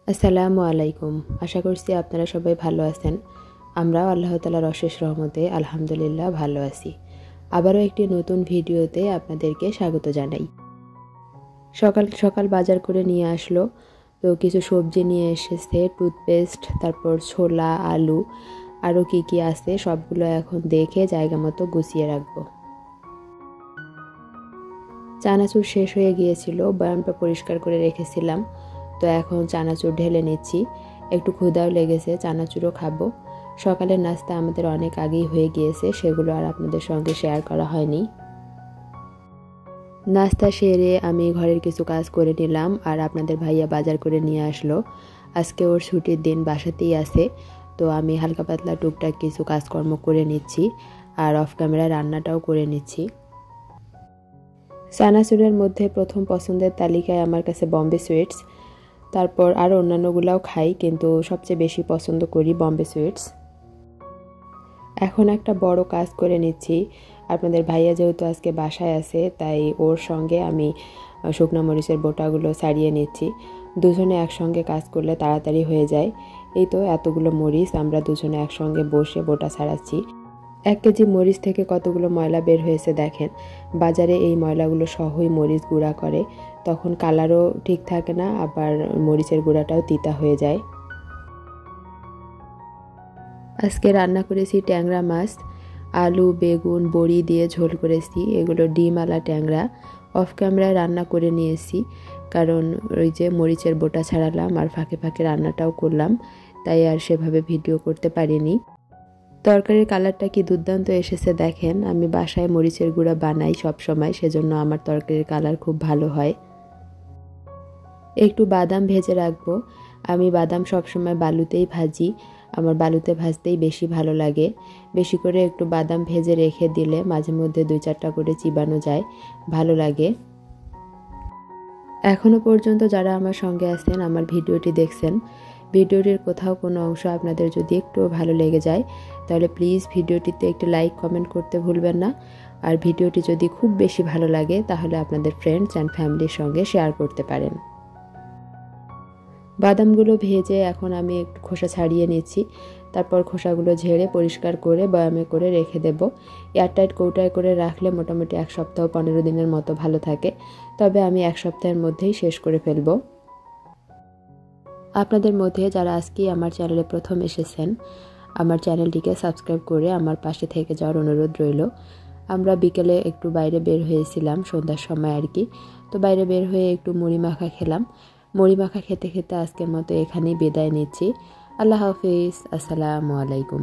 আসসালামু আলাইকুম। আশা করছি আপনারা সবাই ভালো আছেন। আমরাও আল্লাহ তাআলার অশেষ রহমতে আলহামদুলিল্লাহ ভালো আছি। আবারও একটি নতুন ভিডিওতে আপনাদেরকে স্বাগত জানাই। সকাল সকাল বাজার করে নিয়ে আসলো, তো কিছু সবজি নিয়ে এসেছে, টুথপেস্ট, তারপর ছোলা, আলু, আরও কি আছে সবগুলো এখন দেখে জায়গা মতো গুছিয়ে রাখবো। চানাচুর শেষ হয়ে গিয়েছিল, বয়ামটা পরিষ্কার করে রেখেছিলাম, তো এখন চানাচুর ঢেলে নিচ্ছি। একটু ক্ষুধাও লেগেছে, চানাচুরও খাবো। সকালের নাস্তা আমাদের অনেক আগেই হয়ে গিয়েছে, সেগুলো আর আপনাদের সঙ্গে শেয়ার করা হয়নি। নাস্তা সেরে আমি ঘরের কিছু কাজ করে নিলাম, আর আপনাদের ভাইয়া বাজার করে নিয়ে আসলো। আজকে ওর ছুটির দিন, বাসাতেই আছে, তো আমি হালকা পাতলা টুকটাক কিছু কাজকর্ম করে নিচ্ছি, আর অফ ক্যামেরা রান্নাটাও করে নিচ্ছি। চানাচুরের মধ্যে প্রথম পছন্দের তালিকায় আমার কাছে বম্বে সুইটস, তারপর আরও অন্যান্যগুলাও খাই, কিন্তু সবচেয়ে বেশি পছন্দ করি বম্বে সুইটস। এখন একটা বড় কাজ করে নিচ্ছি। আপনাদের ভাইয়া যেহেতু আজকে বাসায় আছে, তাই ওর সঙ্গে আমি শুকনো মরিচের বোটাগুলো ছাড়িয়ে নিচ্ছি। দুজনে একসঙ্গে কাজ করলে তাড়াতাড়ি হয়ে যায়। এই তো এতগুলো মরিচ আমরা দুজনে একসঙ্গে বসে বোটা ছাড়াচ্ছি। 1 কেজি মরিচ থেকে কতগুলো ময়লা বের হয়েছে দেখেন। বাজারে এই ময়লাগুলো সহই মরিচ গুঁড়া করে, তখন কালারও ঠিক থাকে না, আবার মরিচের গুঁড়াটাও তিতা হয়ে যায়। আজকে রান্না করেছি ট্যাংরা মাছ, আলু, বেগুন, বড়ি দিয়ে ঝোল করেছি। এগুলো ডিমওয়ালা ট্যাংরা। অফ ক্যামেরায় রান্না করে নিয়েছি, কারণ ওই যে মরিচের বোটা ছাড়ালাম আর ফাঁকে ফাঁকে রান্নাটাও করলাম, তাই আর সেভাবে ভিডিও করতে পারিনি। তরকারির কালারটা কি দুর্দান্ত এসেছে দেখেন। আমি বাসায় মরিচের গুঁড়া বানাই সব সময়, সেজন্য আমার তরকারির কালার খুব ভালো হয়। একটু বাদাম ভেজে রাখবো। আমি বাদাম সবসময় বালুতেই ভাজি, আমার বালুতে ভাজতেই বেশি ভালো লাগে। বেশি করে একটু বাদাম ভেজে রেখে দিলে মাঝে মধ্যে 2-4টা করে চিবানো যায়, ভালো লাগে। এখনও পর্যন্ত যারা আমার সঙ্গে আছেন, আমার ভিডিওটি দেখছেন, ভিডিওটির কোথাও কোনো অংশ আপনাদের যদি একটুও ভালো লেগে যায়, তাহলে প্লিজ ভিডিওটিতে একটি লাইক কমেন্ট করতে ভুলবেন না। আর ভিডিওটি যদি খুব বেশি ভালো লাগে, তাহলে আপনাদের ফ্রেন্ডস অ্যান্ড ফ্যামিলির সঙ্গে শেয়ার করতে পারেন। বাদামগুলো ভেজে এখন আমি একটু খোসা ছাড়িয়ে নিচ্ছি, তারপর খোসাগুলো ঝেড়ে পরিষ্কার করে বয়ামে করে রেখে দেব। এয়ারটাইট কৌটায় করে রাখলে মোটামুটি 1 সপ্তাহ 15 দিনের মতো ভালো থাকে, তবে আমি 1 সপ্তাহের মধ্যেই শেষ করে ফেলব। আপনাদের মধ্যে যারা আজকেই আমার চ্যানেলে প্রথম এসেছেন, আমার চ্যানেলটিকে সাবস্ক্রাইব করে আমার পাশে থেকে যাওয়ার অনুরোধ রইল। আমরা বিকেলে একটু বাইরে বের হয়েছিলাম, সন্ধ্যার সময় আর কি, তো বাইরে বের হয়ে একটু মুড়ি মাখা খেলাম। মুড়ি মাখা খেতে খেতে আজকের মতো এখানেই বিদায় নিচ্ছি। আল্লাহ হাফিজ, আসসালামু আলাইকুম।